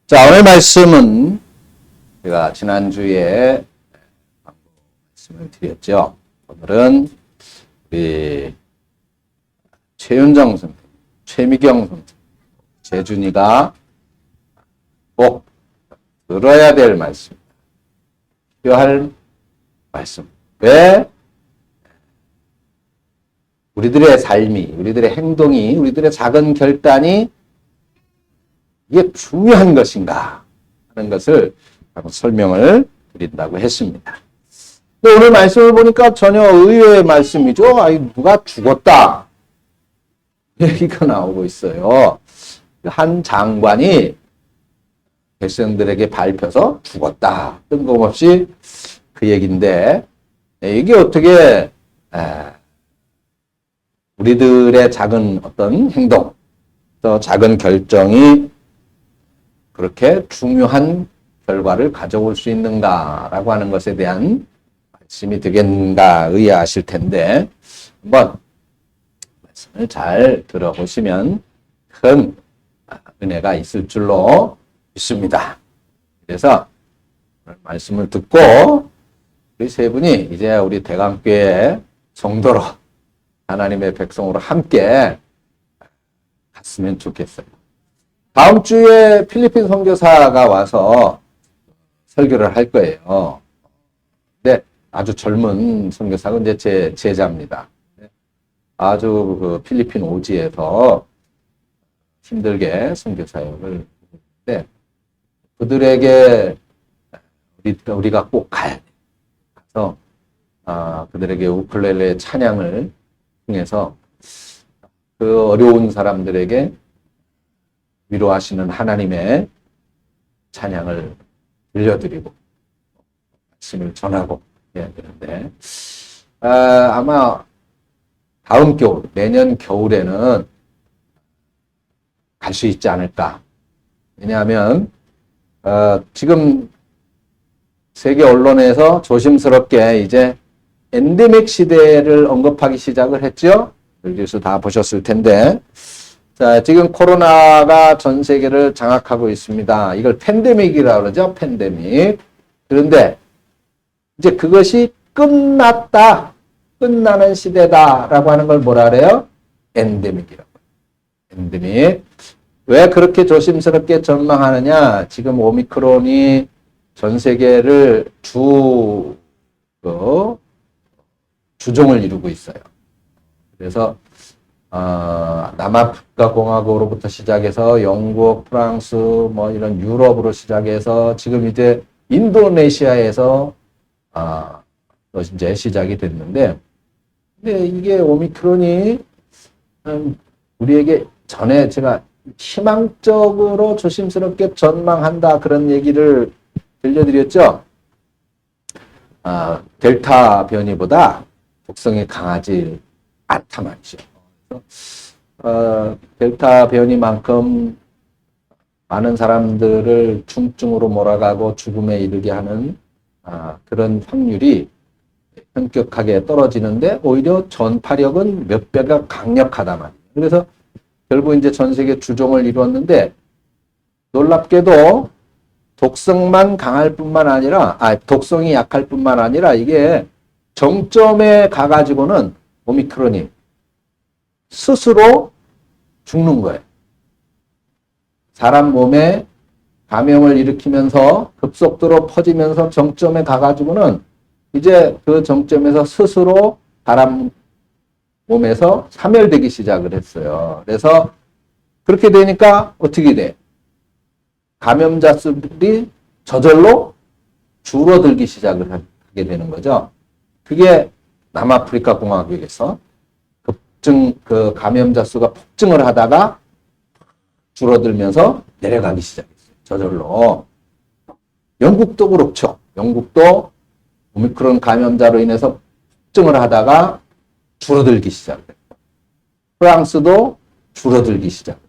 자, 오늘 말씀은 제가 지난주에 말씀을 드렸죠. 오늘은 우리 최윤정 선생님, 최미경 선생님, 재준이가 꼭 들어야 될 말씀, 필요할 말씀. 왜 우리들의 삶이, 우리들의 행동이, 우리들의 작은 결단이 이게 중요한 것인가 하는 것을 한번 설명을 드린다고 했습니다. 근데 오늘 말씀을 보니까 전혀 의외의 말씀이죠. 아니, 누가 죽었다 얘기가 나오고 있어요. 한 장관이 백성들에게 밟혀서 죽었다. 뜬금없이 그 얘기인데 이게 어떻게 우리들의 작은 어떤 행동, 또 작은 결정이 그렇게 중요한 결과를 가져올 수 있는가라고 하는 것에 대한 말씀이 되겠는가 의아하실 텐데 한번 말씀을 잘 들어보시면 큰 은혜가 있을 줄로 믿습니다. 그래서 말씀을 듣고 우리 세 분이 이제 우리 대강교회 성도로 하나님의 백성으로 함께 갔으면 좋겠어요. 다음 주에 필리핀 선교사가 와서 설교를 할 거예요. 근데 아주 젊은 선교사가 이제 제 제자입니다. 아주 그 필리핀 오지에서 힘들게 선교 사역을 했는데 그들에게 우리가 꼭 가야 돼. 가서 그들에게 우쿨렐레 찬양을 통해서 그 어려운 사람들에게 위로하시는 하나님의 찬양을 들려드리고 말씀을 전하고 해야 되는데 아마 다음 겨울, 내년 겨울에는 갈 수 있지 않을까. 왜냐하면 지금 세계 언론에서 조심스럽게 이제 엔데믹 시대를 언급하기 시작을 했죠. 뉴스 다 보셨을 텐데 자, 지금 코로나가 전 세계를 장악하고 있습니다. 이걸 팬데믹이라고 그러죠. 팬데믹. 그런데 이제 그것이 끝났다. 끝나는 시대다라고 하는 걸 뭐라 그래요? 엔데믹이라고. 엔데믹. 왜 그렇게 조심스럽게 전망하느냐? 지금 오미크론이 전 세계를 주종을 이루고 있어요. 그래서 남아프리카 공화국으로부터 시작해서 영국, 프랑스, 뭐 이런 유럽으로 시작해서 지금 이제 인도네시아에서 또 이제 시작이 됐는데, 근데 이게 오미크론이 우리에게 전에 제가 희망적으로 조심스럽게 전망한다 그런 얘기를 들려드렸죠. 델타 변이보다 독성이 강하지 않다 말이죠. 델타 변이만큼 많은 사람들을 중증으로 몰아가고 죽음에 이르게 하는 그런 확률이 현격하게 떨어지는데 오히려 전파력은 몇 배가 강력하다 말이에요. 그래서 결국 이제 전 세계 주종을 이루었는데 놀랍게도 독성만 강할 뿐만 아니라 독성이 약할 뿐만 아니라 이게 정점에 가가지고는 오미크론이 스스로 죽는 거예요. 사람 몸에 감염을 일으키면서 급속도로 퍼지면서 정점에 가가지고는 이제 그 정점에서 스스로 사람 몸에서 사멸되기 시작을 했어요. 그래서 그렇게 되니까 어떻게 돼? 감염자 수들이 저절로 줄어들기 시작을 하게 되는 거죠. 그게 남아프리카 공화국에서 그 감염자 수가 폭증을 하다가 줄어들면서 내려가기 시작했어요. 저절로. 영국도 그렇죠. 영국도 오미크론 감염자로 인해서 폭증을 하다가 줄어들기 시작했어요. 프랑스도 줄어들기 시작했어요.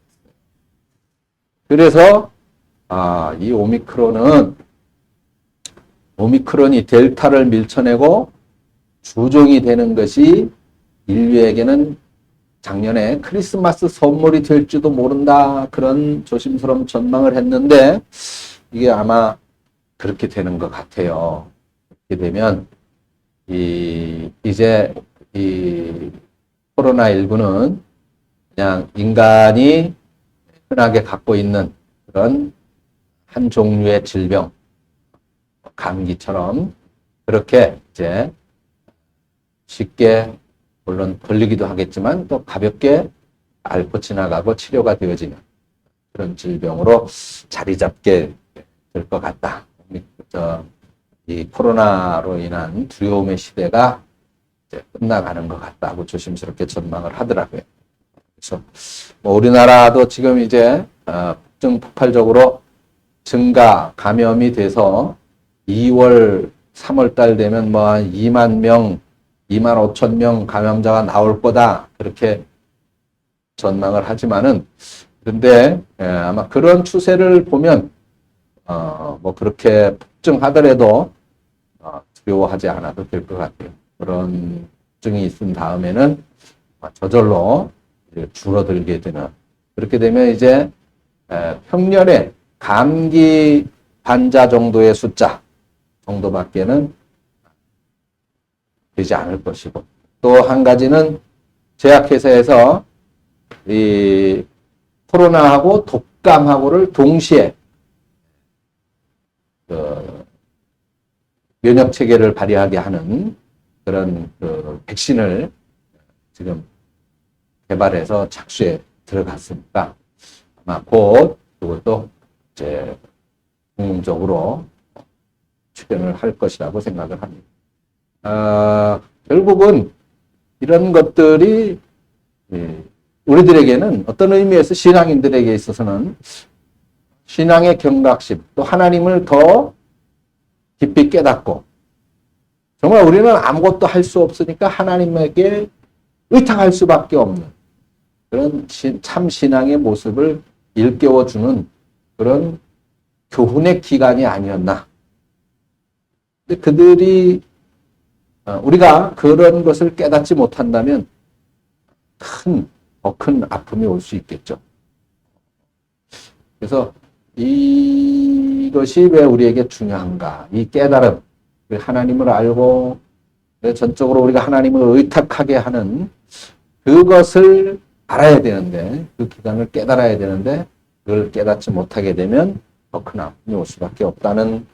그래서 이 오미크론이 델타를 밀쳐내고 주종이 되는 것이 인류에게는 작년에 크리스마스 선물이 될지도 모른다. 그런 조심스러운 전망을 했는데 이게 아마 그렇게 되는 것 같아요. 그렇게 되면 이제 이 코로나19는 그냥 인간이 흔하게 갖고 있는 그런 한 종류의 질병, 감기처럼 그렇게 이제 쉽게 물론 걸리기도 하겠지만 또 가볍게 앓고 지나가고 치료가 되어지는 그런 질병으로 자리 잡게 될 것 같다. 이 코로나로 인한 두려움의 시대가 이제 끝나가는 것 같다고 조심스럽게 전망을 하더라고요. 그래서 뭐 우리나라도 지금 이제 폭증 폭발적으로 증가 감염이 돼서 2월, 3월 달 되면 뭐 한 2만 명, 2만 5천 명 감염자가 나올 거다. 그렇게 전망을 하지만은, 근데, 아마 그런 추세를 보면, 뭐 그렇게 폭증하더라도, 두려워하지 않아도 될 것 같아요. 그런 증이 있은 다음에는 저절로 줄어들게 되는. 그렇게 되면 이제, 평년에 감기 환자 정도의 숫자 정도밖에는 되지 않을 것이고, 또 한 가지는 제약회사에서 이 코로나하고 독감하고를 동시에 면역 체계를 발휘하게 하는 그런 백신을 지금 개발해서 착수에 들어갔으니까 아마 곧 그것도 이제 공공적으로 출연을 할 것이라고 생각을 합니다. 결국은 이런 것들이 우리들에게는 어떤 의미에서 신앙인들에게 있어서는 신앙의 경각심, 또 하나님을 더 깊이 깨닫고 정말 우리는 아무것도 할 수 없으니까 하나님에게 의탁할 수밖에 없는 그런 참 신앙의 모습을 일깨워주는 그런 교훈의 기간이 아니었나. 근데 그들이 우리가 그런 것을 깨닫지 못한다면 더 큰 아픔이 올 수 있겠죠. 그래서 이것이 왜 우리에게 중요한가? 이 깨달음, 하나님을 알고 전적으로 우리가 하나님을 의탁하게 하는 그것을 알아야 되는데, 그 기간을 깨달아야 되는데 그걸 깨닫지 못하게 되면 더 큰 아픔이 올 수밖에 없다는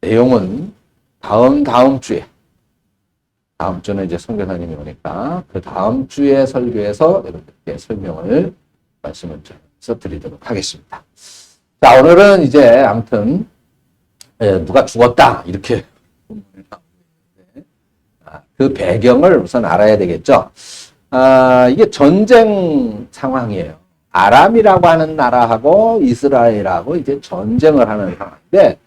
내용은 다음 주에, 다음 주는 이제 선교사님이 오니까 그 다음 주에 설교에서 여러분들께 설명을 말씀을 드리도록 하겠습니다. 자, 오늘은 이제 아무튼 누가 죽었다 이렇게 그 배경을 우선 알아야 되겠죠. 이게 전쟁 상황이에요. 아람이라고 하는 나라하고 이스라엘하고 이제 전쟁을 하는 상황인데,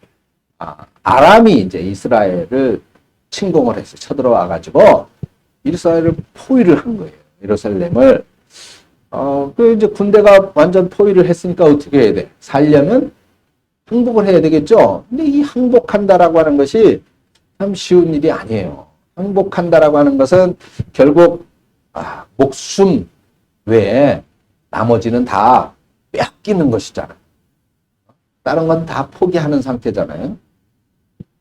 아람이 이제 이스라엘을 침공을 해서 쳐들어와가지고 이스라엘을 포위를 한 거예요. 예루살렘을. 그 이제 군대가 완전 포위를 했으니까 어떻게 해야 돼? 살려면 항복을 해야 되겠죠? 근데 이 항복한다라고 하는 것이 참 쉬운 일이 아니에요. 항복한다라고 하는 것은 결국, 목숨 외에 나머지는 다 뺏기는 것이잖아요. 다른 건 다 포기하는 상태잖아요.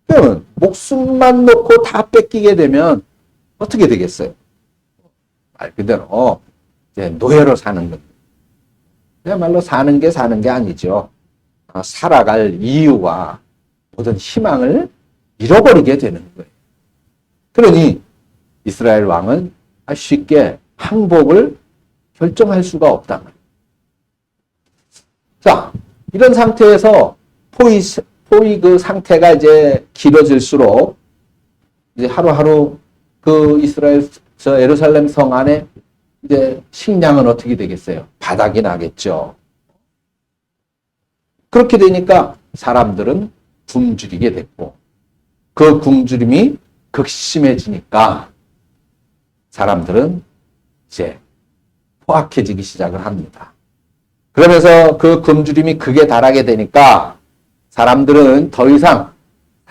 그러면 목숨만 놓고 다 뺏기게 되면 어떻게 되겠어요? 말 그대로 이제 노예로 사는 겁니다. 그야말로 사는 게 아니죠. 살아갈 이유와 모든 희망을 잃어버리게 되는 거예요. 그러니 이스라엘 왕은 쉽게 항복을 결정할 수가 없다. 자, 이런 상태에서 포위 그 상태가 이제 길어질수록 이제 하루하루 그 예루살렘 성 안에 이제 식량은 어떻게 되겠어요? 바닥이 나겠죠. 그렇게 되니까 사람들은 굶주리게 됐고, 그 굶주림이 극심해지니까 사람들은 이제 포악해지기 시작을 합니다. 그러면서 그 굶주림이 극에 달하게 되니까 사람들은 더 이상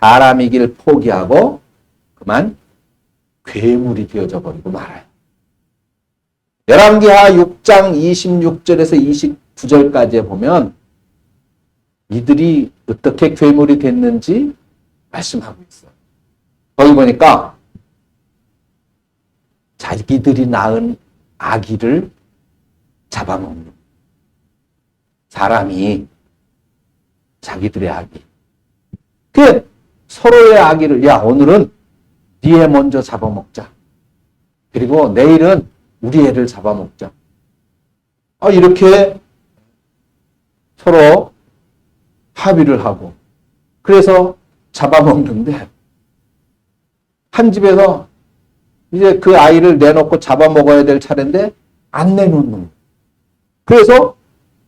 사람이길 포기하고 그만 괴물이 되어져 버리고 말아요. 열왕기하 6장 26절에서 29절까지에 보면 이들이 어떻게 괴물이 됐는지 말씀하고 있어요. 거기 보니까 자기들이 낳은 아기를 잡아먹는 사람이 자기들의 아기. 그 서로의 아기를 야 오늘은 네 애 먼저 잡아먹자. 그리고 내일은 우리 애를 잡아먹자. 이렇게 서로 합의를 하고 그래서 잡아먹는데 한 집에서 이제 그 아이를 내놓고 잡아먹어야 될 차례인데 안 내놓는 거예요. 그래서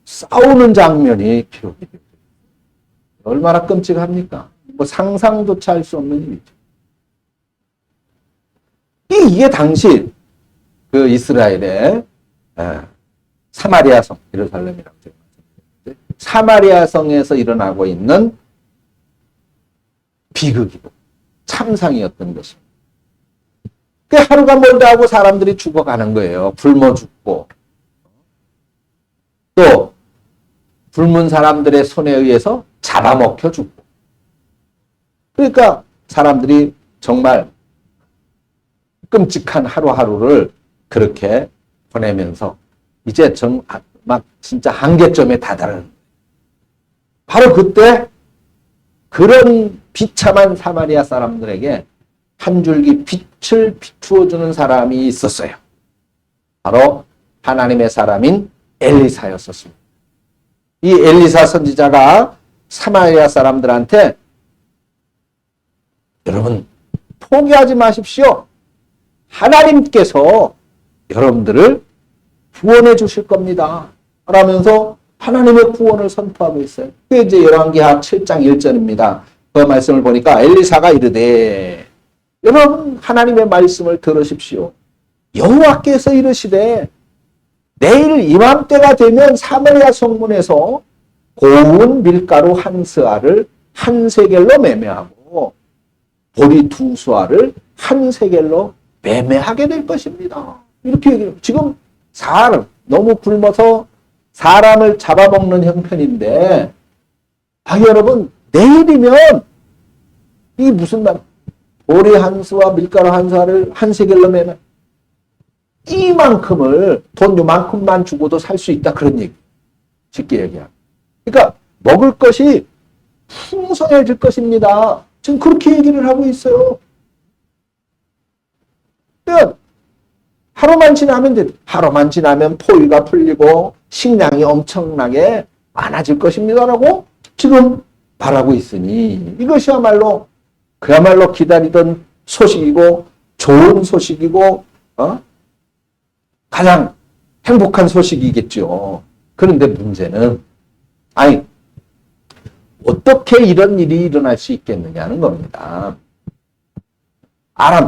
싸우는 장면이 기록이 됩니다. 얼마나 끔찍합니까? 뭐 상상조차 할 수 없는 일이죠. 이게 당시 그 이스라엘의 사마리아 성, 예루살렘이라고 제가 말씀드렸는데 사마리아 성에서 일어나고 있는 비극이고 참상이었던 것입니다. 그 하루가 멀다 하고 사람들이 죽어가는 거예요. 굶어 죽고 또 굶은 사람들의 손에 의해서 잡아먹혀 죽고 그러니까 사람들이 정말 끔찍한 하루하루를 그렇게 보내면서 이제 막 진짜 한계점에 다다른 바로 그때 그런 비참한 사마리아 사람들에게 한 줄기 빛을 비추어주는 사람이 있었어요. 바로 하나님의 사람인 엘리사였었습니다. 이 엘리사 선지자가 사마리아 사람들한테 여러분 포기하지 마십시오. 하나님께서 여러분들을 구원해 주실 겁니다. 라면서 하나님의 구원을 선포하고 있어요. 그게 이제 열왕기하 7장 1절입니다. 그 말씀을 보니까 엘리사가 이르되 여러분 하나님의 말씀을 들으십시오. 여호와께서 이르시되 내일 이맘때가 되면 사마리아 성문에서 고운 밀가루 한 스아를 한 세겔로 매매하고 보리 두 수아를 한 세겔로 매매하게 될 것입니다. 이렇게 얘기해요. 지금 사람 너무 굶어서 사람을 잡아먹는 형편인데 여러분 내일이면 이 무슨 말 보리 한 수와 밀가루 한 수를 한 세겔로 매매 이만큼을 돈 요만큼만 주고도 살 수 있다 그런 얘기 쉽게 얘기하면 그러니까 먹을 것이 풍성해질 것입니다. 지금 그렇게 얘기를 하고 있어요. 그러니까 하루만 지나면 하루만 지나면 포위가 풀리고 식량이 엄청나게 많아질 것입니다라고 지금 바라고 있으니 이것이야말로 그야말로 기다리던 소식이고 좋은 소식이고 가장 행복한 소식이겠죠. 그런데 문제는 어떻게 이런 일이 일어날 수 있겠느냐는 겁니다.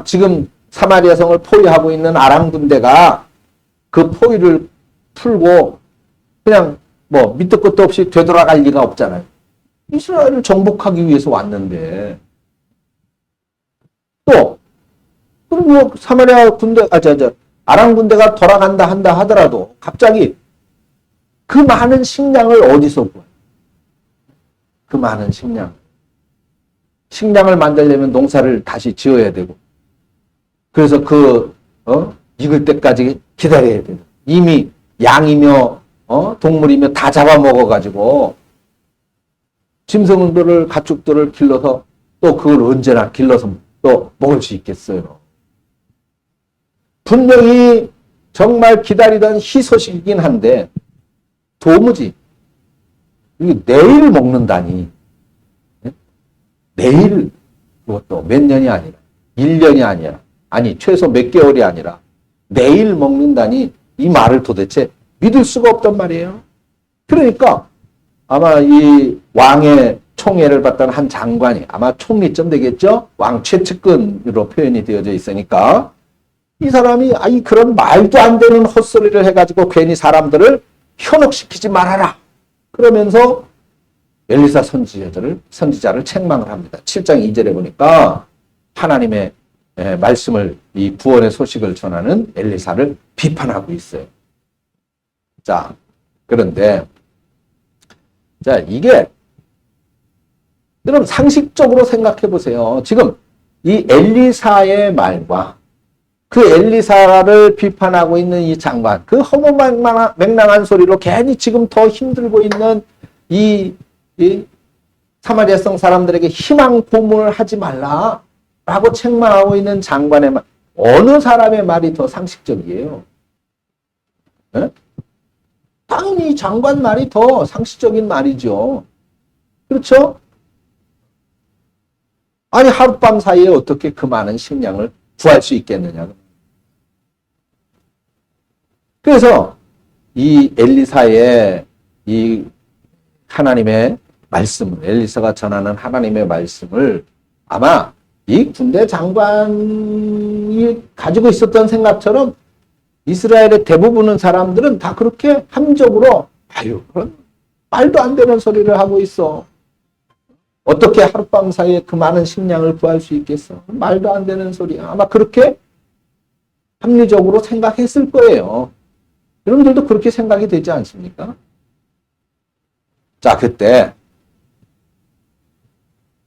지금 사마리아 성을 포위하고 있는 아람 군대가 그 포위를 풀고 그냥 뭐 밑도 끝도 없이 되돌아갈 리가 없잖아요. 이스라엘을 정복하기 위해서 왔는데 또 그리고 사마리아 군대 아람 군대가 돌아간다 한다 하더라도 갑자기 그 많은 식량을 어디서 구해요? 그 많은 식량을 만들려면 농사를 다시 지어야 되고 그래서 익을 때까지 기다려야 돼요. 이미 양이며 동물이며 다 잡아먹어가지고 짐승들을 가축들을 길러서 또 그걸 언제나 길러서 또 먹을 수 있겠어요. 분명히 정말 기다리던 희소식이긴 한데 도무지 이게 내일 먹는다니 내일 그것도 몇 년이 아니라 1년이 아니라 최소 몇 개월이 아니라 내일 먹는다니 이 말을 도대체 믿을 수가 없단 말이에요. 그러니까 아마 이 왕의 총애를 받던 한 장관이 아마 총리쯤 되겠죠. 왕 최측근으로 표현이 되어져 있으니까 이 사람이 그런 말도 안 되는 헛소리를 해가지고 괜히 사람들을 현혹시키지 말아라. 그러면서 엘리사 선지자를 책망을 합니다. 7장 2절에 보니까 하나님의 말씀을, 이 구원의 소식을 전하는 엘리사를 비판하고 있어요. 자, 그런데, 자, 이게, 여러분 상식적으로 생각해 보세요. 지금 이 엘리사의 말과 그 엘리사를 비판하고 있는 이 장관, 그 허무맹랑한 소리로 괜히 지금 더 힘들고 있는 이 사마리아 성 사람들에게 희망 고문을 하지 말라라고 책망하고 있는 장관의 말, 어느 사람의 말이 더 상식적이에요? 네? 당연히 장관 말이 더 상식적인 말이죠. 그렇죠? 아니 하룻밤 사이에 어떻게 그 많은 식량을 구할 수 있겠느냐. 그래서 이 엘리사의 이 하나님의 말씀을, 엘리사가 전하는 하나님의 말씀을 아마 이 군대 장관이 가지고 있었던 생각처럼 이스라엘의 대부분의 사람들은 다 그렇게 합리적으로 아유 그런 말도 안 되는 소리를 하고 있어. 어떻게 하룻밤 사이에 그 많은 식량을 구할 수 있겠어? 말도 안 되는 소리야. 아마 그렇게 합리적으로 생각했을 거예요. 여러분들도 그렇게 생각이 되지 않습니까? 자, 그때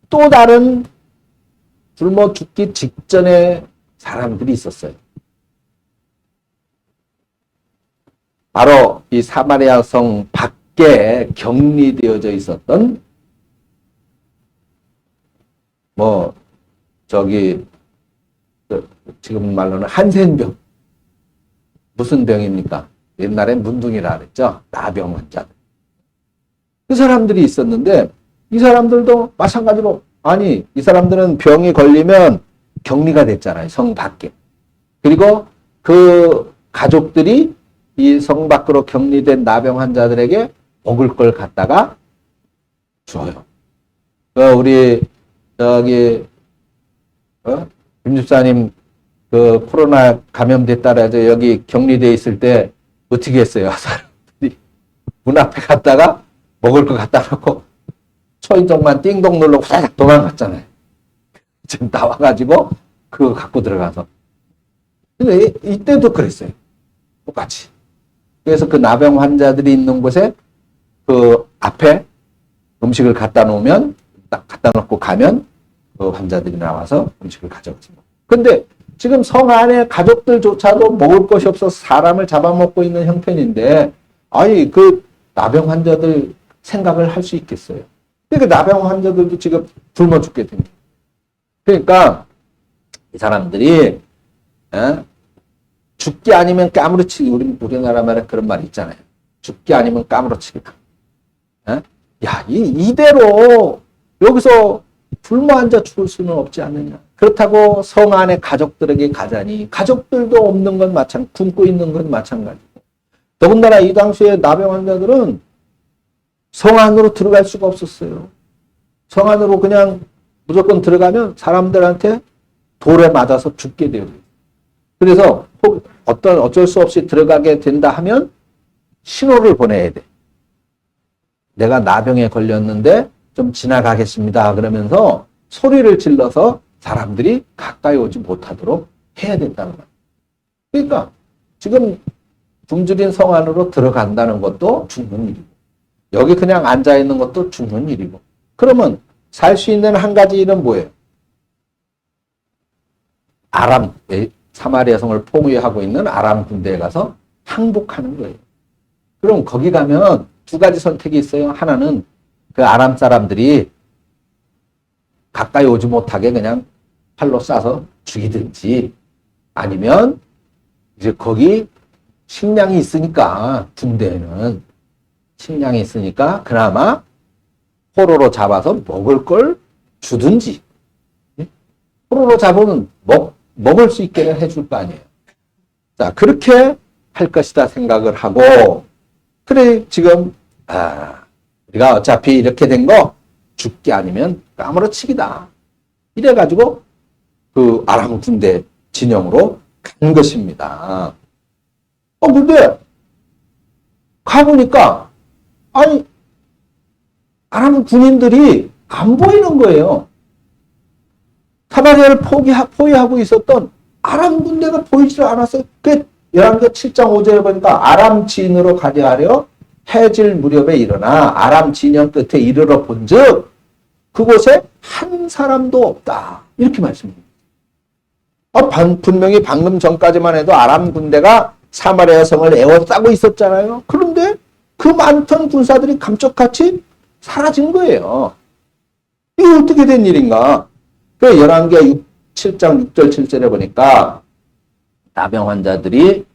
또 다른 굶어 죽기 직전에 사람들이 있었어요. 바로 이 사마리아 성 밖에 격리되어져 있었던 지금 말로는 한센병. 무슨 병입니까? 옛날엔 문둥이라 그랬죠. 나병 환자들. 그 사람들이 있었는데 이 사람들도 마찬가지로 아니 이 사람들은 병이 걸리면 격리가 됐잖아요. 성 밖에. 그리고 그 가족들이 이 성 밖으로 격리된 나병 환자들에게 먹을 걸 갖다가 줘요. 우리 김 집사님 그 코로나 감염됐다 해서 여기 격리돼 있을 때 어떻게 했어요? 사람들이 문 앞에 갔다가 먹을 거 갖다 놓고 초인종만 띵동 누르고 싹 도망갔잖아요. 지금 나와가지고 그거 갖고 들어가서. 근데 이때도 그랬어요. 똑같이. 그래서 그 나병 환자들이 있는 곳에 그 앞에 음식을 갖다 놓으면 딱 갖다 놓고 가면 그 환자들이 나와서 음식을 가져가죠. 근데 지금 성 안에 가족들조차도 먹을 것이 없어서 사람을 잡아먹고 있는 형편인데 아니 그 나병 환자들 생각을 할 수 있겠어요. 그러니까 나병 환자들도 지금 굶어 죽게 됩니다. 그러니까 이 사람들이 죽기 아니면 까무러치기. 우리나라 말에 그런 말이 있잖아요. 죽기 아니면 까무러치기다. 야, 이대로 여기서 굶어 앉아 죽을 수는 없지 않느냐. 그렇다고 성 안에 가족들에게 가자니 가족들도 없는 건 마찬가지, 굶고 있는 건 마찬가지고. 더군다나 이 당시에 나병 환자들은 성 안으로 들어갈 수가 없었어요. 성 안으로 그냥 무조건 들어가면 사람들한테 돌에 맞아서 죽게 돼요. 그래서 어쩔 수 없이 들어가게 된다 하면 신호를 보내야 돼. 내가 나병에 걸렸는데 좀 지나가겠습니다. 그러면서 소리를 질러서 사람들이 가까이 오지 못하도록 해야 된다는 거예요. 그러니까 지금 굶주린 성 안으로 들어간다는 것도 죽는 일이고 여기 그냥 앉아있는 것도 죽는 일이고 그러면 살 수 있는 한 가지 일은 뭐예요? 사마리아 성을 포위하고 있는 아람 군대에 가서 항복하는 거예요. 그럼 거기 가면 두 가지 선택이 있어요. 하나는 그 아람 사람들이 가까이 오지 못하게 그냥 팔로 쏴서 죽이든지 아니면 이제 거기 식량이 있으니까 군대에는 식량이 있으니까 그나마 포로로 잡아서 먹을 걸 주든지 포로로 잡으면 먹을 수 있게 해줄 거 아니에요. 자, 그렇게 할 것이다 생각을 하고 그래 지금 우리가 어차피 이렇게 된 거 죽기 아니면 까무러치기다. 이래가지고 그 아람 군대 진영으로 간 것입니다. 근데 가보니까 아니 아람 군인들이 안 보이는 거예요. 사마리아를 포위하고 있었던 아람 군대가 보이질 않았어요. 그 열왕기하 7장 5절에 보니까 아람 진으로 가려 하려 해질 무렵에 일어나 아람 진영 끝에 이르러 본즉 그곳에 한 사람도 없다. 이렇게 말씀합니다. 분명히 방금 전까지만 해도 아람 군대가 사마리아 성을 에워싸고 있었잖아요. 그런데 그 많던 군사들이 감쪽같이 사라진 거예요. 이게 어떻게 된 일인가? 그 열왕기하 7장 6절 7절에 보니까 나병 환자들이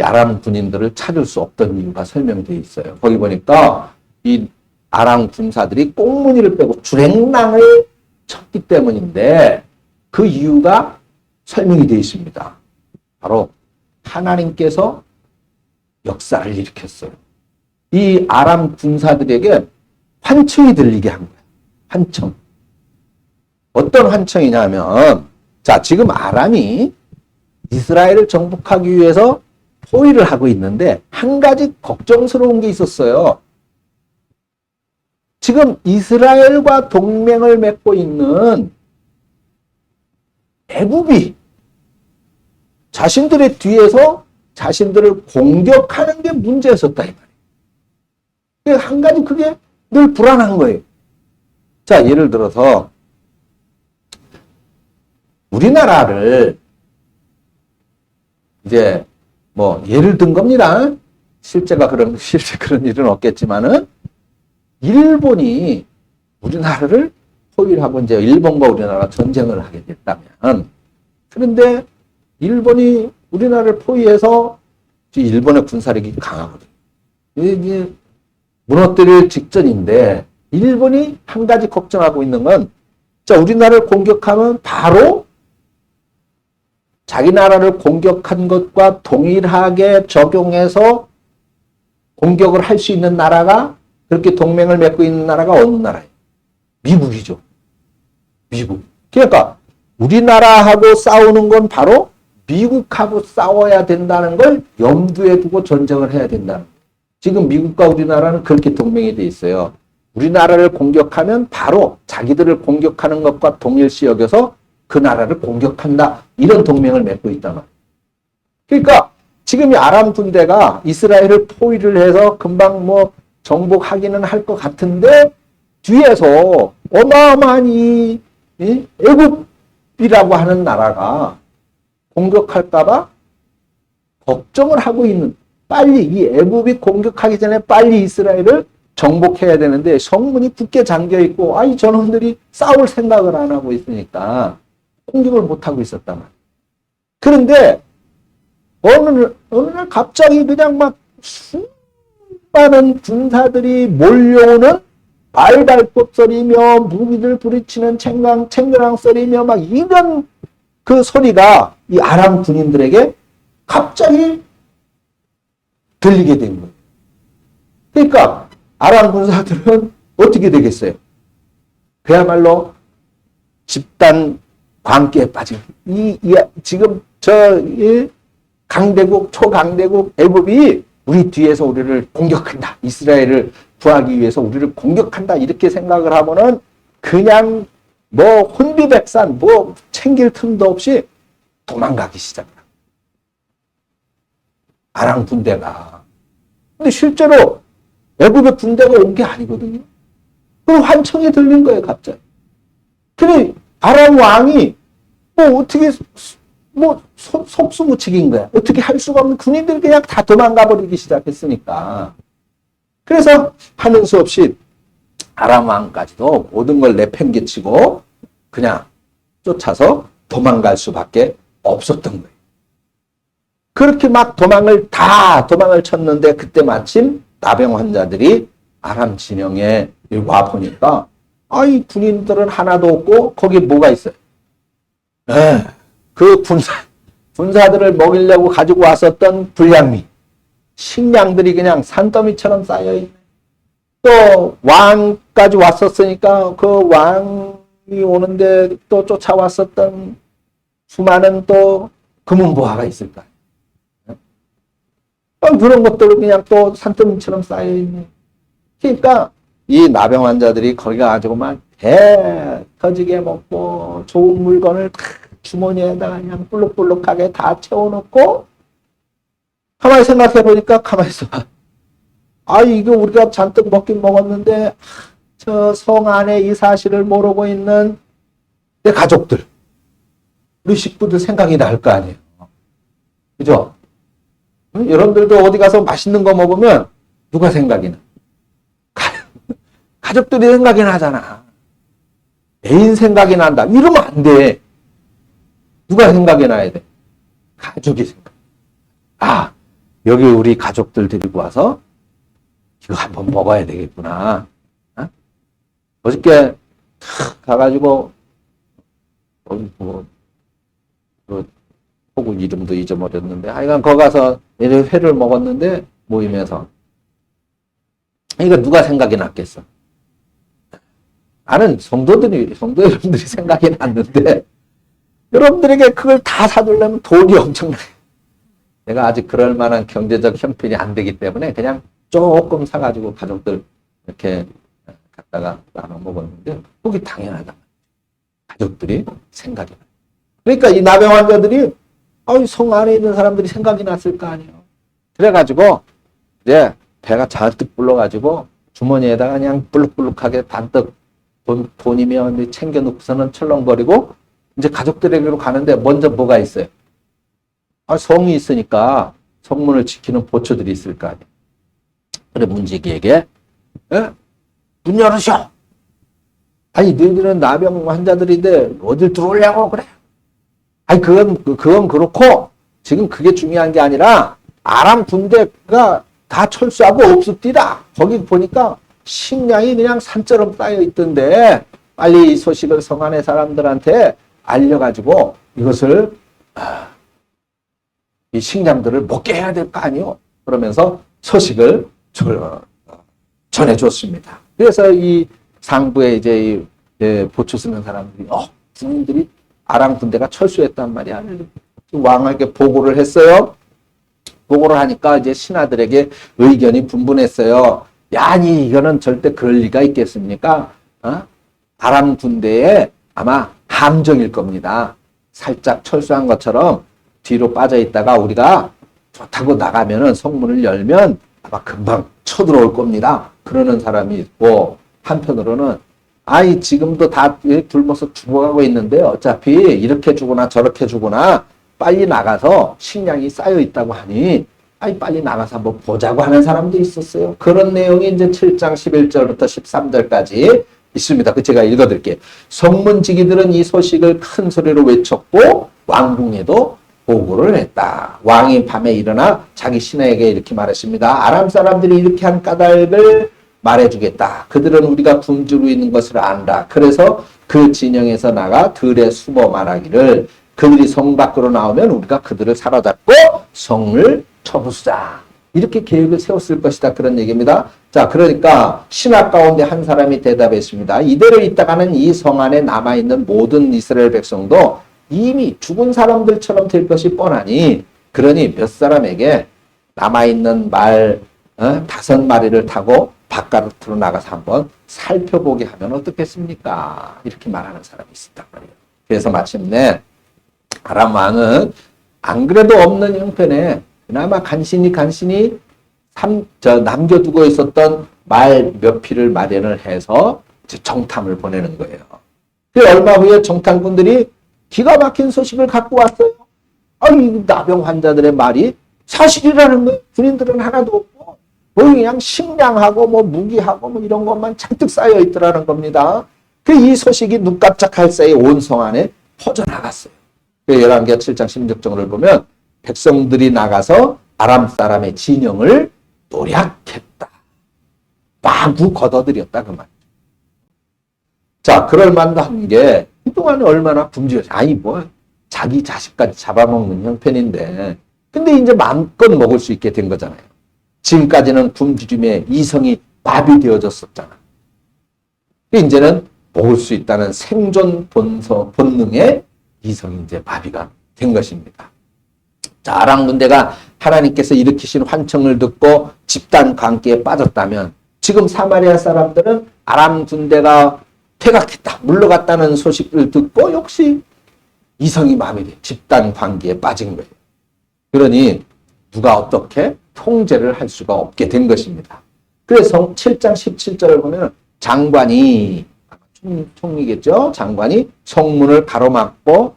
아람 군인들을 찾을 수 없던 이유가 설명되어 있어요. 거기 보니까 이 아람 군사들이 꽁무니를 빼고 주랭랑을 쳤기 때문인데 그 이유가 설명이 되어 있습니다. 바로 하나님께서 역사를 일으켰어요. 이 아람 군사들에게 환청이 들리게 한 거예요. 환청. 어떤 환청이냐면, 자, 지금 아람이 이스라엘을 정복하기 위해서 포위를 하고 있는데 한 가지 걱정스러운 게 있었어요. 지금 이스라엘과 동맹을 맺고 있는 애굽이 자신들의 뒤에서 자신들을 공격하는 게 문제였었다 이 말이에요. 한 가지 그게 늘 불안한 거예요. 자, 예를 들어서 우리나라를 이제 뭐 예를 든 겁니다. 실제 그런 일은 없겠지만은 일본이 우리나라를 포위하고 이제 일본과 우리나라가 전쟁을 하게 됐다면, 그런데 일본이 우리나라를 포위해서 일본의 군사력이 강하거든요. 이게 무너뜨릴 직전인데 일본이 한 가지 걱정하고 있는 건, 자, 우리나라를 공격하면 바로 자기 나라를 공격한 것과 동일하게 적용해서 공격을 할 수 있는 나라가, 그렇게 동맹을 맺고 있는 나라가 어느 나라예요? 미국이죠. 미국. 그러니까 우리나라하고 싸우는 건 바로 미국하고 싸워야 된다는 걸 염두에 두고 전쟁을 해야 된다는 거예요. 지금 미국과 우리나라는 그렇게 동맹이 돼 있어요. 우리나라를 공격하면 바로 자기들을 공격하는 것과 동일시 여겨서 그 나라를 공격한다. 이런 동맹을 맺고 있단 말이에요. 그러니까 지금 이 아람 군대가 이스라엘을 포위를 해서 금방 뭐 정복하기는 할 것 같은데 뒤에서 어마어마한 이 애굽이라고 하는 나라가 공격할까봐 걱정을 하고 있는, 빨리 이 애굽이 공격하기 전에 빨리 이스라엘을 정복해야 되는데 성문이 굳게 잠겨 있고 저놈들이 싸울 생각을 안 하고 있으니까 공격을 못 하고 있었단 말이에요. 그런데 어느 날 갑자기 그냥 막 수많은 군사들이 몰려오는 발발법 소리며 무기들 부딪히는 챙그랑 소리며 막 이런 그 소리가 이 아람 군인들에게 갑자기 들리게 된 거예요. 그러니까 아람 군사들은 어떻게 되겠어요? 그야말로 집단 광기에 빠진 지금 강대국, 초강대국 애굽이 우리 뒤에서 우리를 공격한다. 이스라엘을 구하기 위해서 우리를 공격한다. 이렇게 생각을 하면은 그냥 뭐 혼비백산 뭐 챙길 틈도 없이 도망가기 시작합니다. 아람 군대가. 근데 실제로 애굽의 군대가 온 게 아니거든요. 그럼 환청이 들린 거예요, 갑자기. 근데 아람 왕이 뭐 어떻게 뭐 속수무책인 거야. 어떻게 할 수가 없는 군인들이 그냥 다 도망가 버리기 시작했으니까. 그래서 하는 수 없이 아람 왕까지도 모든 걸 내팽개치고 그냥 쫓아서 도망갈 수밖에 없었던 거예요. 그렇게 막 도망을 쳤는데 그때 마침 나병 환자들이 아람 진영에 와 보니까 이 군인들은 하나도 없고 거기에 뭐가 있어요? 그 군사들을 먹이려고 가지고 왔었던 불량미, 식량들이 그냥 산더미처럼 쌓여있네. 또 왕까지 왔었으니까 그 왕이 오는데 또 쫓아왔었던 수많은 또 금은보화가 있을까. 그런 것들을 그냥 또 산더미처럼 쌓여있네. 그러니까 이 나병 환자들이 거기 가지고 막 배 터지게 먹고 좋은 물건을 다 주머니에다가 그냥 볼록볼록하게 다 채워놓고 가만히 생각해 보니까 가만히 있어 봐. 아, 이거 우리가 잔뜩 먹긴 먹었는데 저 성 안에 이 사실을 모르고 있는 내 가족들, 우리 식구들 생각이 날 거 아니에요. 그죠? 응? 여러분들도 어디 가서 맛있는 거 먹으면 누가 생각이 나? 가족들이 생각이 나잖아. 애인 생각이 난다. 이러면 안 돼. 누가 생각이 나야 돼? 가족이 생각. 아, 여기 우리 가족들 데리고 와서 이거 한번 먹어야 되겠구나. 어? 어저께 가가지고 호구 이름도 잊어버렸는데 하여간 거기 가서 회를 먹었는데 모임에서 이거 누가 생각이 났겠어? 나는 성도 여러분들이 생각이 났는데 여러분들에게 그걸 다 사주려면 돈이 엄청나요. 내가 아직 그럴 만한 경제적 형편이 안 되기 때문에 그냥 조금 사가지고 가족들 이렇게 갖다가 나눠 먹었는데 그게 당연하다. 가족들이 생각이 나요. 그러니까 이 나병 환자들이 성 안에 있는 사람들이 생각이 났을 거 아니에요. 그래가지고 이제 배가 잔뜩 불러가지고 주머니에다가 그냥 불룩불룩하게 반뜩 돈이면 챙겨놓고서는 철렁거리고 이제 가족들에게로 가는데 먼저 뭐가 있어요? 성이 있으니까 성문을 지키는 보초들이 있을 거 아니에요. 그래 문지기에게 문 열으셔. 아니 너희들은 나병 환자들인데 어딜 들어오려고 그래? 아니 그건 그렇고 지금 그게 중요한 게 아니라 아람 군대가 다 철수하고 없었디다. 거기 보니까 식량이 그냥 산처럼 쌓여 있던데 빨리 이 소식을 성 안의 사람들한테 알려가지고 이것을 이 식량들을 먹게 해야 될 거 아니요. 그러면서 소식을 전해줬습니다. 그래서 이 상부에 이제 보초 쓰는 사람들이 군인들이 아람 군대가 철수했단 말이야. 왕에게 보고를 했어요. 보고를 하니까 이제 신하들에게 의견이 분분했어요. 야, 아니 이거는 절대 그럴 리가 있겠습니까? 아람 군대에 아마 함정일 겁니다. 살짝 철수한 것처럼 뒤로 빠져 있다가 우리가 좋다고 나가면은 성문을 열면 아마 금방 쳐들어올 겁니다. 그러는 사람이 있고 한편으로는 아이 지금도 다 굶어서 죽어가고 있는데 어차피 이렇게 주거나 저렇게 주거나 빨리 나가서 식량이 쌓여 있다고 하니 아이 빨리 나가서 한번 보자고 하는 사람도 있었어요. 그런 내용이 이제 7장 11절부터 13절까지 있습니다. 그 제가 읽어드릴게요. 성문지기들은 이 소식을 큰 소리로 외쳤고 왕궁에도 보고를 했다. 왕이 밤에 일어나 자기 신하에게 이렇게 말했습니다. 아람 사람들이 이렇게 한 까닭을 말해주겠다. 그들은 우리가 궁주로 있는 것을 안다. 그래서 그 진영에서 나가 들에 숨어 말하기를 그들이 성 밖으로 나오면 우리가 그들을 사로잡고 성을 쳐부수자. 이렇게 계획을 세웠을 것이다. 그런 얘기입니다. 자, 그러니까 신하 가운데 한 사람이 대답했습니다. 이대로 있다가는 이 성 안에 남아있는 모든 이스라엘 백성도 이미 죽은 사람들처럼 될 것이 뻔하니 그러니 몇 사람에게 남아있는 말 5마리를 타고 바깥으로 나가서 한번 살펴보게 하면 어떻겠습니까? 이렇게 말하는 사람이 있었단 말이에요. 그래서 마침내 아람 왕은 안 그래도 없는 형편에 그나마 간신히 남겨두고 있었던 말 몇 피를 마련을 해서 이제 정탐을 보내는 거예요. 그 얼마 후에 정탐꾼들이 기가 막힌 소식을 갖고 왔어요. 이 나병 환자들의 말이 사실이라는 거예요. 군인들은 하나도 없고 그냥 식량하고 무기하고 이런 것만 잔뜩 쌓여 있더라는 겁니다. 이 소식이 눈 깜짝할 새에 온 성 안에 퍼져나갔어요. 열왕기하 7장 16절을 보면 백성들이 나가서 아람 사람의 진영을 노략했다. 마구 걷어들였다 그 말. 자, 그럴 만한 게 그동안에 얼마나 굶주렸어. 자기 자식까지 잡아먹는 형편인데 근데 이제 마음껏 먹을 수 있게 된 거잖아요. 지금까지는 굶주림에 이성이 마비되어졌었잖아. 이제는 먹을 수 있다는 생존 본능에 이성이 이제 마비가 된 것입니다. 자, 아람 군대가 하나님께서 일으키신 환청을 듣고 집단 관계에 빠졌다면 지금 사마리아 사람들은 아람 군대가 퇴각했다, 물러갔다는 소식을 듣고 역시 이성이 마음에 돼. 집단 관계에 빠진 거예요. 그러니 누가 어떻게 통제를 할 수가 없게 된 것입니다. 그래서 7장 17절을 보면 장관이, 총리겠죠? 장관이 성문을 가로막고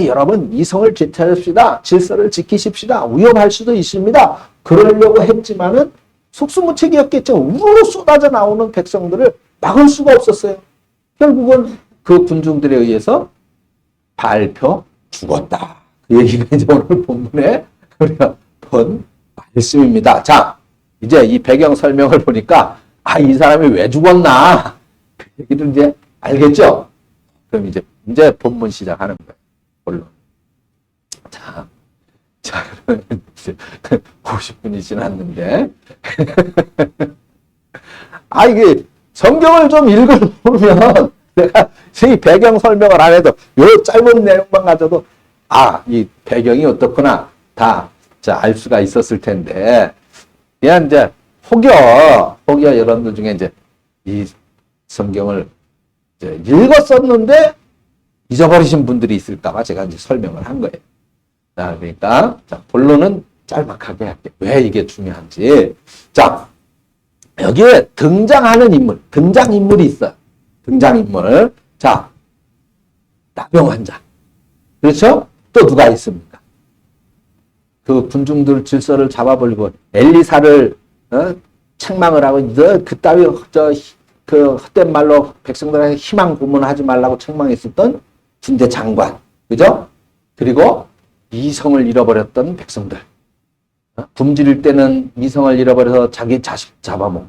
여러분 이성을 지켜십시다. 질서를 지키십시다. 위험할 수도 있습니다. 그러려고 했지만은 속수무책이었겠죠. 우르르 쏟아져 나오는 백성들을 막을 수가 없었어요. 결국은 그 군중들에 의해서 밟혀 죽었다. 그 얘기가 이제 오늘 본문에 우리가 본 말씀입니다. 자, 이제 이 배경 설명을 보니까 이 사람이 왜 죽었나 그 얘기를 이제 알겠죠? 그럼 이제 본문 시작하는 거예요. 본론. 자, 그러면 이제 50분이 지났는데 이게 성경을 좀 읽어보면 내가 이 배경 설명을 안 해도 요 짧은 내용만 가져도 이 배경이 어떻구나 다 알 수가 있었을 텐데 그냥 이제 혹여 여러분들 중에 이제 이 성경을 이제 읽었었는데 잊어버리신 분들이 있을까봐 제가 이제 설명을 한 거예요. 자, 그러니까 본론은 짤막하게 할게요. 왜 이게 중요한지. 자, 여기에 등장인물이 있어요. 등장인물. 자, 나병 환자. 그렇죠? 또 누가 있습니까? 그 군중들 질서를 잡아버리고 엘리사를 책망을 하고 그따위 그 헛된 말로 백성들에게 희망 고문하지 말라고 책망했었던 군대 장관. 그죠? 그리고 이성을 잃어버렸던 백성들. 굶주릴 때는 이성을 잃어버려서 자기 자식 잡아먹고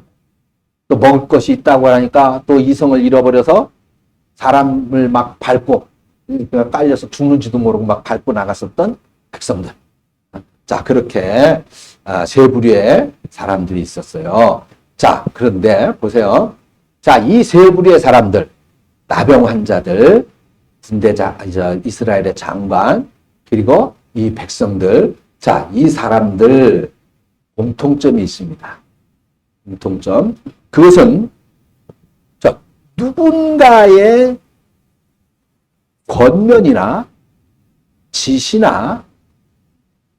또 먹을 것이 있다고 하니까 또 이성을 잃어버려서 사람을 막 밟고 깔려서 죽는지도 모르고 막 밟고 나갔었던 백성들. 자, 그렇게 세 부류의 사람들이 있었어요. 자, 그런데 보세요. 자, 이 세 부류의 사람들, 나병 환자들, 이스라엘의 장관, 그리고 이 백성들, 자, 이 사람들 공통점이 있습니다. 공통점. 그것은 누군가의 권면이나 지시나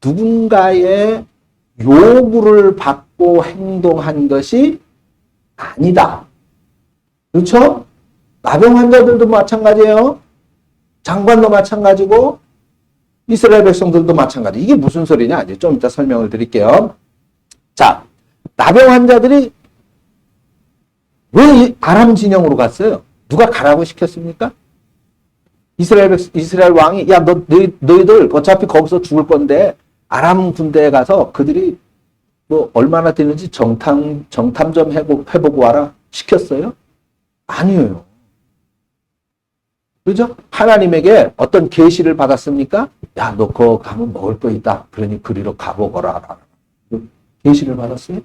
누군가의 요구를 받고 행동한 것이 아니다. 그렇죠? 나병 환자들도 마찬가지예요. 장관도 마찬가지고 이스라엘 백성들도 마찬가지. 이게 무슨 소리냐? 이제 좀 이따 설명을 드릴게요. 자, 나병 환자들이 왜 아람 진영으로 갔어요? 누가 가라고 시켰습니까? 이스라엘 왕이 너희들 어차피 거기서 죽을 건데 아람 군대에 가서 그들이 뭐 얼마나 되는지 정탐 좀 해보고 와라 시켰어요? 아니에요. 그죠? 하나님에게 어떤 계시를 받았습니까? 야, 너 그거 가면 먹을 거 있다. 그러니 그리로 가보거라. 계시를 받았어요?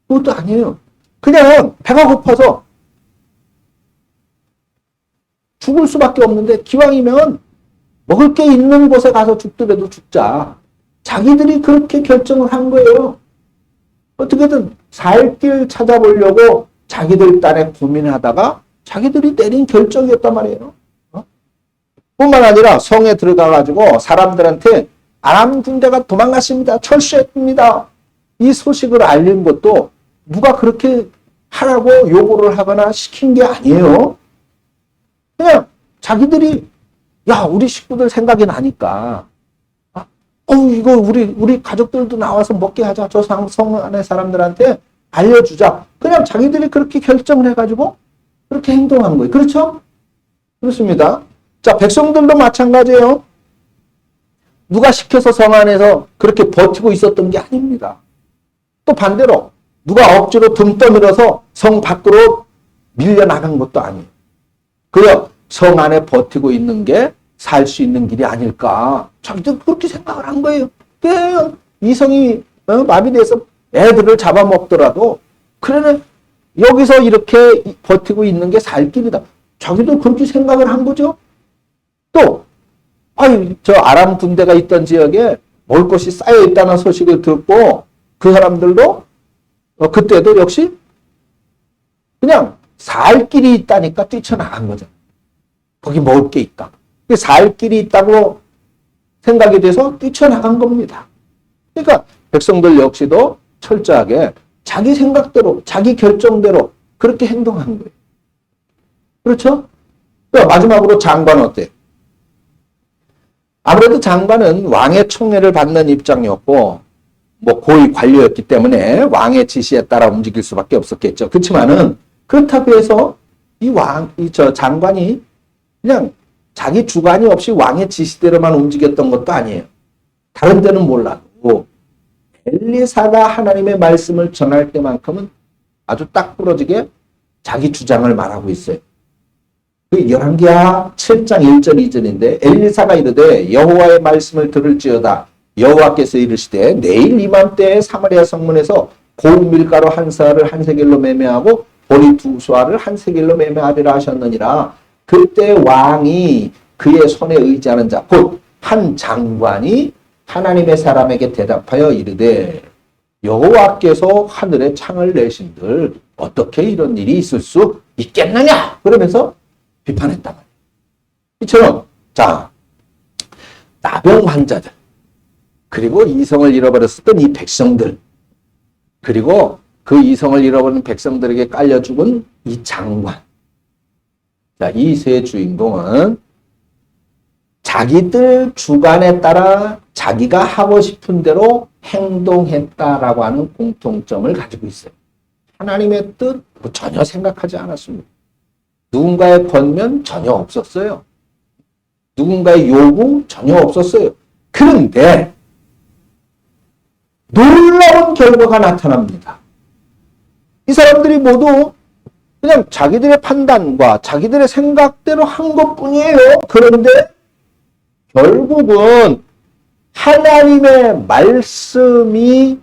그것도 아니에요. 그냥 배가 고파서 죽을 수밖에 없는데 기왕이면 먹을 게 있는 곳에 가서 죽더라도 죽자. 자기들이 그렇게 결정을 한 거예요. 어떻게든 살 길 찾아보려고 자기들 딴에 고민하다가 자기들이 내린 결정이었단 말이에요. 뿐만 아니라 성에 들어가가지고 사람들한테 아람 군대가 도망갔습니다. 철수했습니다. 이 소식을 알린 것도 누가 그렇게 하라고 요구를 하거나 시킨 게 아니에요. 그냥 자기들이 우리 식구들 생각이 나니까 이거 우리 가족들도 나와서 먹게 하자. 저 성 안의 사람들한테 알려주자. 그냥 자기들이 그렇게 결정을 해가지고 그렇게 행동한 거예요. 그렇죠? 그렇습니다. 자, 백성들도 마찬가지예요. 누가 시켜서 성 안에서 그렇게 버티고 있었던 게 아닙니다. 또 반대로 누가 억지로 등 떠밀어서 성 밖으로 밀려나간 것도 아니에요. 그래, 성 안에 버티고 있는 게 살 수 있는 길이 아닐까. 자기들 그렇게 생각을 한 거예요. 이성이 마비돼서 애들을 잡아먹더라도 그래, 여기서 이렇게 버티고 있는 게 살 길이다. 자기도 그렇게 생각을 한 거죠. 또 저 아람 군대가 있던 지역에 먹을 것이 쌓여 있다는 소식을 듣고 그 사람들도 그때도 역시 그냥 살 길이 있다니까 뛰쳐나간 거죠. 거기 먹을 게 있다. 살 길이 있다고 생각이 돼서 뛰쳐나간 겁니다. 그러니까 백성들 역시도 철저하게 자기 생각대로, 자기 결정대로 그렇게 행동한 거예요. 그렇죠? 그러니까 마지막으로 장관 어때요? 아무래도 장관은 왕의 총애를 받는 입장이었고, 뭐 고위 관료였기 때문에 왕의 지시에 따라 움직일 수밖에 없었겠죠. 그렇지만은 그렇다고 해서 저 장관이 그냥 자기 주관이 없이 왕의 지시대로만 움직였던 것도 아니에요. 다른 데는 몰라도 엘리사가 하나님의 말씀을 전할 때만큼은 아주 딱 부러지게 자기 주장을 말하고 있어요. 그 열왕기하 7장 1절 2절인데 엘리사가 이르되 여호와의 말씀을 들을지어다. 여호와께서 이르시되 내일 이맘때에 사마리아 성문에서 고운 밀가루 한 사를 한 세겔로 매매하고 보리 두 수아를 한 세겔로 매매하리라 하셨느니라. 그때 왕이 그의 손에 의지하는 자 곧 한 장관이 하나님의 사람에게 대답하여 이르되 여호와께서 하늘에 창을 내신들 어떻게 이런 일이 있을 수 있겠느냐 그러면서 비판했단 말이에요. 이처럼 자 나병 환자들 그리고 이성을 잃어버렸었던 이 백성들 그리고 그 이성을 잃어버린 백성들에게 깔려 죽은 이 장관 자, 이 세 주인공은 자기들 주관에 따라 자기가 하고 싶은 대로 행동했다라고 하는 공통점을 가지고 있어요. 하나님의 뜻 전혀 생각하지 않았습니다. 누군가의 권면 전혀 없었어요. 누군가의 요구 전혀 없었어요. 그런데 놀라운 결과가 나타납니다. 이 사람들이 모두 그냥 자기들의 판단과 자기들의 생각대로 한 것뿐이에요. 그런데 결국은 하나님의 말씀이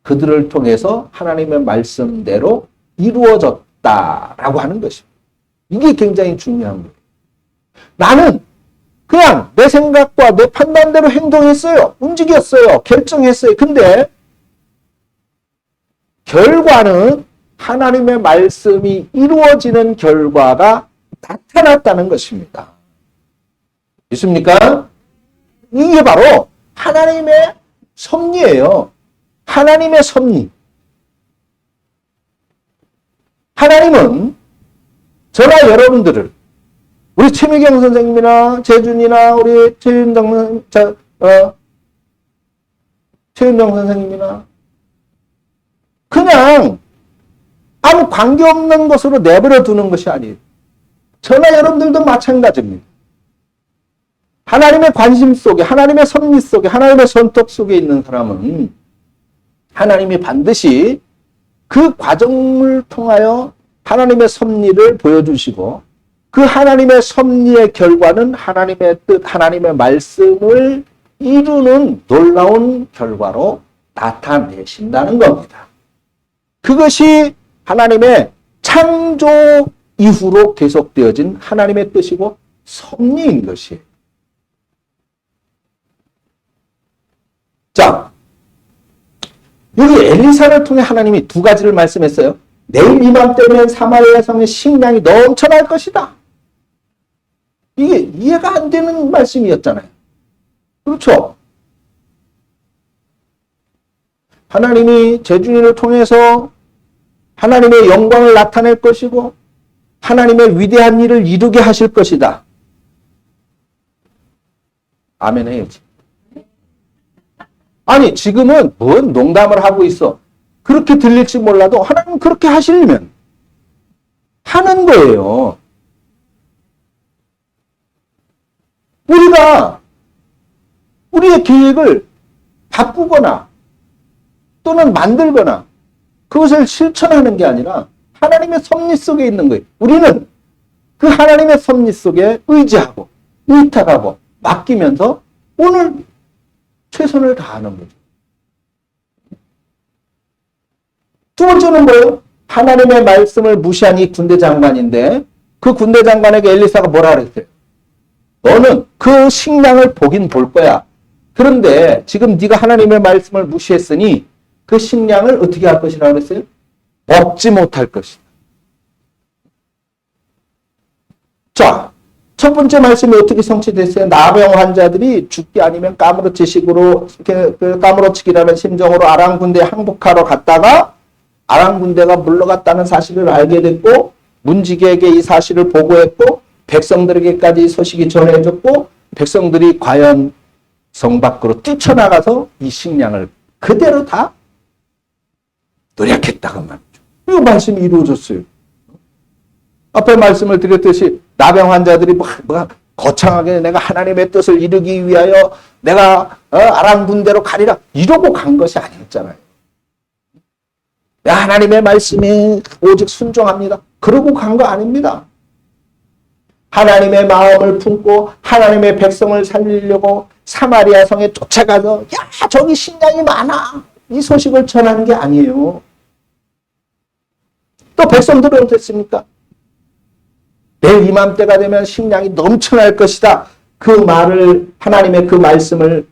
그들을 통해서 하나님의 말씀대로 이루어졌다라고 하는 것입니다. 이게 굉장히 중요한 거예요. 나는 그냥 내 생각과 내 판단대로 행동했어요. 움직였어요. 결정했어요. 근데 결과는 하나님의 말씀이 이루어지는 결과가 나타났다는 것입니다. 있습니까? 이게 바로 하나님의 섭리예요. 하나님의 섭리. 하나님은 저나 여러분들을 우리 최미경 선생님이나 재준이나 우리 최윤정 선생님이나 그냥 아무 관계없는 것으로 내버려 두는 것이 아니에요. 저나 여러분들도 마찬가지입니다. 하나님의 관심 속에, 하나님의 섭리 속에, 하나님의 손톱 속에 있는 사람은 하나님이 반드시 그 과정을 통하여 하나님의 섭리를 보여주시고 그 하나님의 섭리의 결과는 하나님의 뜻, 하나님의 말씀을 이루는 놀라운 결과로 나타내신다는 겁니다. 그것이 하나님의 창조 이후로 계속되어진 하나님의 뜻이고 섭리인 것이에요. 자, 여기 엘리사를 통해 하나님이 두 가지를 말씀했어요. 내일 이맘때면 사마리아 성에 식량이 넘쳐날 것이다. 이게 이해가 안 되는 말씀이었잖아요. 그렇죠? 하나님이 재준이를 통해서 하나님의 영광을 나타낼 것이고 하나님의 위대한 일을 이루게 하실 것이다. 아멘 해야지. 아니 지금은 뭔 농담을 하고 있어. 그렇게 들릴지 몰라도 하나님은 그렇게 하시려면 하는 거예요. 우리가 우리의 계획을 바꾸거나 또는 만들거나 그것을 실천하는 게 아니라 하나님의 섭리 속에 있는 거예요. 우리는 그 하나님의 섭리 속에 의지하고 의탁하고 맡기면서 오늘 최선을 다하는 거죠. 두 번째는 뭐예요? 하나님의 말씀을 무시한 이 군대 장관인데 그 군대 장관에게 엘리사가 뭐라 그랬어요? 너는 그 식량을 보긴 볼 거야. 그런데 지금 네가 하나님의 말씀을 무시했으니 그 식량을 어떻게 할 것이라고 그랬어요? 먹지 못할 것이다. 자, 첫 번째 말씀이 어떻게 성취됐어요? 나병 환자들이 죽기 아니면 까무러치식으로, 까무러치기라는 심정으로 아람 군대에 항복하러 갔다가 아람 군대가 물러갔다는 사실을 알게 됐고, 문지기에게 이 사실을 보고했고, 백성들에게까지 이 소식이 전해졌고, 백성들이 과연 성 밖으로 뛰쳐나가서 이 식량을 그대로 다 노력했다고 말이죠. 이 말씀이 이루어졌어요. 앞에 말씀을 드렸듯이 나병 환자들이 거창하게 내가 하나님의 뜻을 이루기 위하여 내가 아람 군대로 가리라 이러고 간 것이 아니었잖아요. 하나님의 말씀에 오직 순종합니다. 그러고 간 거 아닙니다. 하나님의 마음을 품고 하나님의 백성을 살리려고 사마리아 성에 쫓아가서 야 저기 식량이 많아 이 소식을 전한 게 아니에요. 또 백성들은 어땠습니까? 내일 이맘때가 되면 식량이 넘쳐날 것이다. 그 말을 하나님의 그 말씀을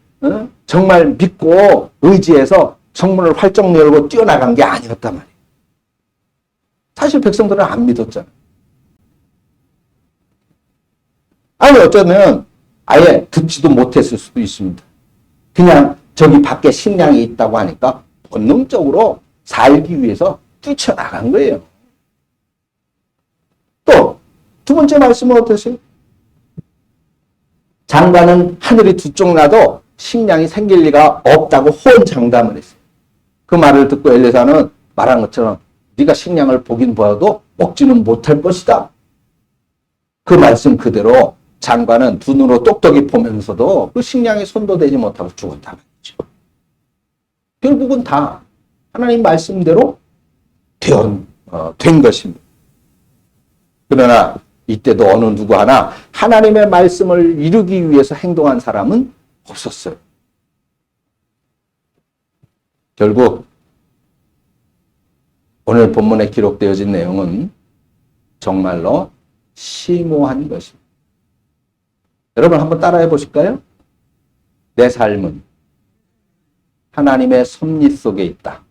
정말 믿고 의지해서 성문을 활짝 열고 뛰어나간 게 아니었단 말이에요. 사실 백성들은 안 믿었잖아요. 아니 어쩌면 아예 듣지도 못했을 수도 있습니다. 그냥 저기 밖에 식량이 있다고 하니까 본능적으로 살기 위해서 뛰쳐나간 거예요. 또 두 번째 말씀은 어떠세요? 장관은 하늘이 두 쪽 나도 식량이 생길 리가 없다고 호언장담을 했어요. 그 말을 듣고 엘리사는 말한 것처럼 네가 식량을 보긴 보아도 먹지는 못할 것이다. 그 말씀 그대로 장관은 두 눈으로 똑똑히 보면서도 그 식량에 손도 대지 못하고 죽었다 말이죠. 결국은 다 하나님 말씀대로 된 것입니다. 그러나 이때도 어느 누구 하나 하나님의 말씀을 이루기 위해서 행동한 사람은 없었어요. 결국 오늘 본문에 기록되어진 내용은 정말로 심오한 것입니다. 여러분 한번 따라해 보실까요? 내 삶은 하나님의 섭리 속에 있다.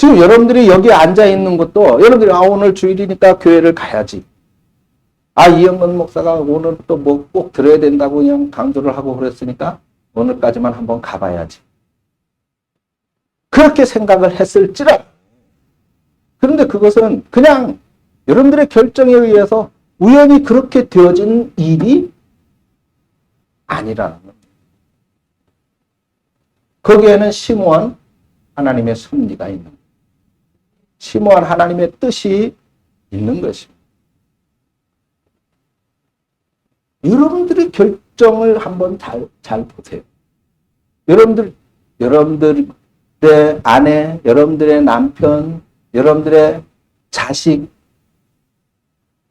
지금 여러분들이 여기에 앉아 있는 것도 여러분들이 오늘 주일이니까 교회를 가야지. 이영건 목사가 오늘 또 뭐 꼭 들어야 된다고 그냥 강조를 하고 그랬으니까 오늘까지만 한번 가봐야지. 그렇게 생각을 했을지라. 그런데 그것은 그냥 여러분들의 결정에 의해서 우연히 그렇게 되어진 일이 아니라는 겁니다. 거기에는 심오한 하나님의 섭리가 있는 거예요. 심오한 하나님의 뜻이 있는 것입니다. 여러분들의 결정을 한번 잘 보세요. 여러분들의 아내, 여러분들의 남편, 여러분들의 자식,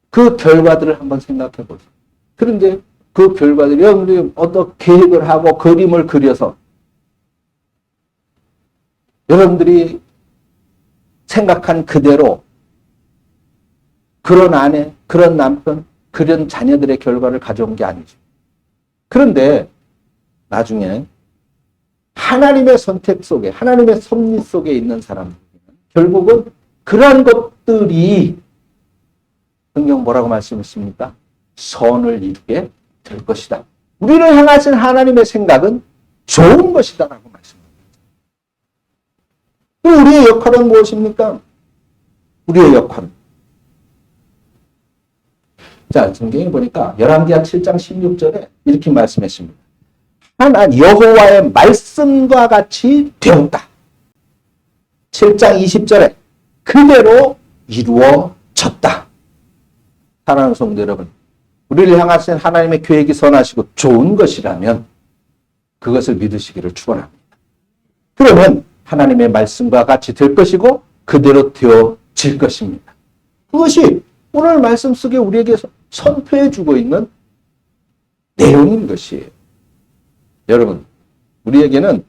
그 결과들을 한번 생각해 보세요. 그런데 그 결과들이 여러분들이 어떤 계획을 하고 그림을 그려서 여러분들이 생각한 그대로 그런 아내, 그런 남편, 그런 자녀들의 결과를 가져온 게 아니죠. 그런데 나중에 하나님의 선택 속에, 하나님의 섭리 속에 있는 사람들은 결국은 그러한 것들이 성경 뭐라고 말씀했습니까? 선을 이루게 될 것이다. 우리를 향하신 하나님의 생각은 좋은 것이다라고 말씀합니다. 우리의 역할은 무엇입니까? 우리의 역할은 자, 성경에 보니까 열왕기하 7장 16절에 이렇게 말씀했습니다. 여호와의 말씀과 같이 되었다. 7장 20절에 그대로 이루어졌다. 사랑하는 성도 여러분, 우리를 향하신 하나님의 계획이 선하시고 좋은 것이라면 그것을 믿으시기를 축원합니다. 그러면 하나님의 말씀과 같이 될 것이고 그대로 되어질 것입니다. 그것이 오늘 말씀 속에 우리에게 선포해 주고 있는 내용인 것이에요. 여러분, 우리에게는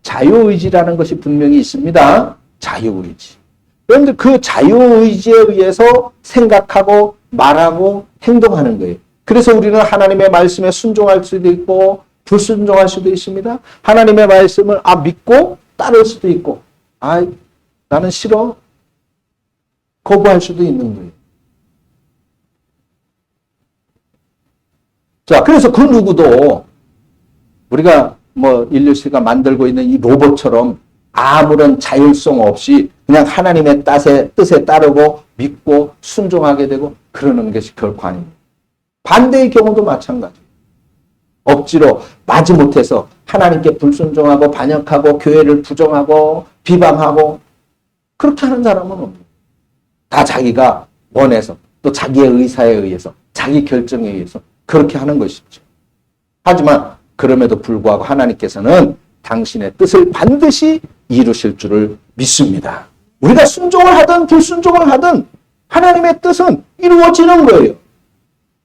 자유의지라는 것이 분명히 있습니다. 자유의지. 여러분들 그 자유의지에 의해서 생각하고 말하고 행동하는 거예요. 그래서 우리는 하나님의 말씀에 순종할 수도 있고 불순종할 수도 있습니다. 하나님의 말씀을 믿고 따를 수도 있고 나는 싫어. 거부할 수도 있는 거예요. 자, 그래서 그 누구도 우리가 인류씨가 만들고 있는 이 로봇처럼 아무런 자율성 없이 그냥 하나님의 뜻에 따르고 믿고 순종하게 되고 그러는 것이 결코 아닙니다. 반대의 경우도 마찬가지예요. 억지로 마지못해서 하나님께 불순종하고 반역하고 교회를 부정하고 비방하고 그렇게 하는 사람은 없습니다. 다 자기가 원해서 또 자기의 의사에 의해서 자기 결정에 의해서 그렇게 하는 것이죠. 하지만 그럼에도 불구하고 하나님께서는 당신의 뜻을 반드시 이루실 줄을 믿습니다. 우리가 순종을 하든 불순종을 하든 하나님의 뜻은 이루어지는 거예요.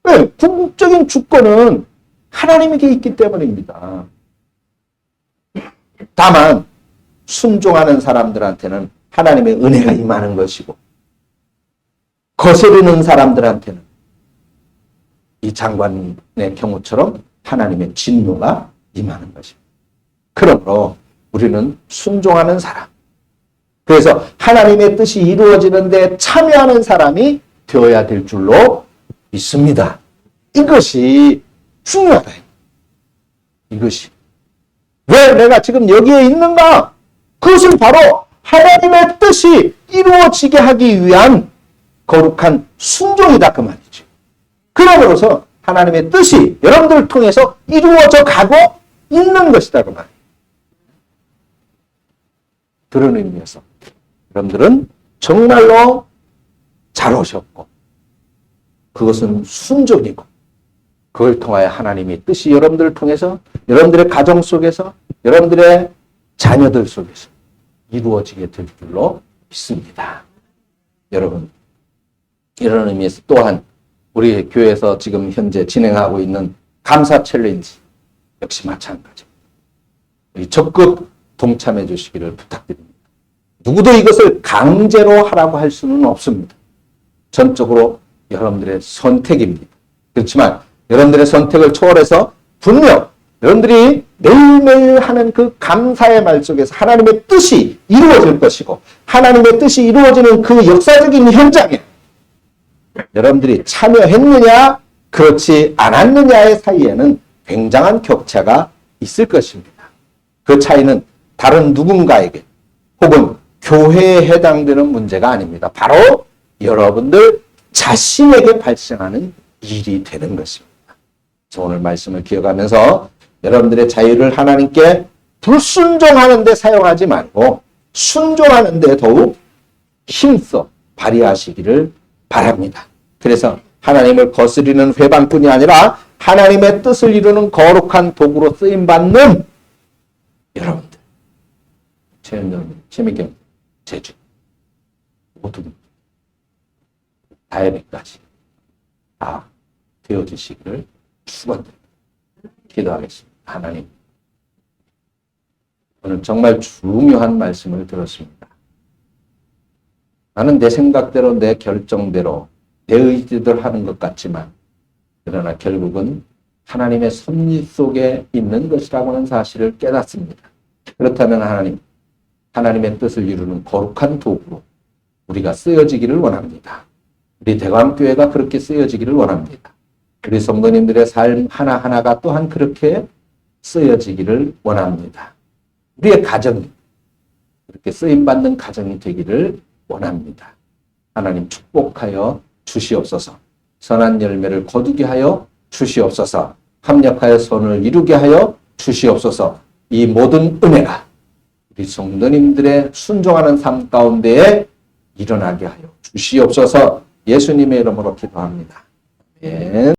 왜? 궁극적인 주권은 하나님에게 있기 때문입니다. 다만 순종하는 사람들한테는 하나님의 은혜가 임하는 것이고 거스르는 사람들한테는 이 장관의 경우처럼 하나님의 진노가 임하는 것입니다. 그러므로 우리는 순종하는 사람, 그래서 하나님의 뜻이 이루어지는데 참여하는 사람이 되어야 될 줄로 믿습니다. 이것이 중요하다. 이것이. 왜 내가 지금 여기에 있는가? 그것은 바로 하나님의 뜻이 이루어지게 하기 위한 거룩한 순종이다 그 말이죠. 그러므로서 하나님의 뜻이 여러분들을 통해서 이루어져 가고 있는 것이다 그 말이에요. 그런 의미에서 여러분들은 정말로 잘 오셨고 그것은 순종이고 그걸 통하여 하나님의 뜻이 여러분들을 통해서 여러분들의 가정 속에서 여러분들의 자녀들 속에서 이루어지게 될 줄로 믿습니다. 여러분, 이런 의미에서 또한 우리 교회에서 지금 현재 진행하고 있는 감사 챌린지 역시 마찬가지입니다. 적극 동참해 주시기를 부탁드립니다. 누구도 이것을 강제로 하라고 할 수는 없습니다. 전적으로 여러분들의 선택입니다. 그렇지만 여러분들의 선택을 초월해서 분명 여러분들이 매일매일 하는 그 감사의 말 속에서 하나님의 뜻이 이루어질 것이고 하나님의 뜻이 이루어지는 그 역사적인 현장에 여러분들이 참여했느냐 그렇지 않았느냐의 사이에는 굉장한 격차가 있을 것입니다. 그 차이는 다른 누군가에게 혹은 교회에 해당되는 문제가 아닙니다. 바로 여러분들 자신에게 발생하는 일이 되는 것입니다. 그래서 오늘 말씀을 기억하면서 여러분들의 자유를 하나님께 불순종하는 데 사용하지 말고 순종하는 데 더욱 힘써 발휘하시기를 바랍니다. 그래서 하나님을 거스리는 회방뿐이 아니라 하나님의 뜻을 이루는 거룩한 도구로 쓰임받는 여러분들, 최미경, 제주 모두 다혜비까지 다 되어주시기를 축원드립니다. 기도하겠습니다. 하나님, 오늘 정말 중요한 말씀을 들었습니다. 나는 내 생각대로 내 결정대로 내 의지대로 하는 것 같지만 그러나 결국은 하나님의 섭리 속에 있는 것이라고 하는 사실을 깨닫습니다. 그렇다면 하나님의 뜻을 이루는 거룩한 도구로 우리가 쓰여지기를 원합니다. 우리 대광교회가 그렇게 쓰여지기를 원합니다. 우리 성도님들의 삶 하나하나가 또한 그렇게 쓰여지기를 원합니다. 우리의 가정이 그렇게 쓰임받는 가정이 되기를 원합니다. 하나님 축복하여 주시옵소서. 선한 열매를 거두게 하여 주시옵소서. 합력하여 선을 이루게 하여 주시옵소서. 이 모든 은혜가 우리 성도님들의 순종하는 삶 가운데에 일어나게 하여 주시옵소서. 예수님의 이름으로 기도합니다. 아멘.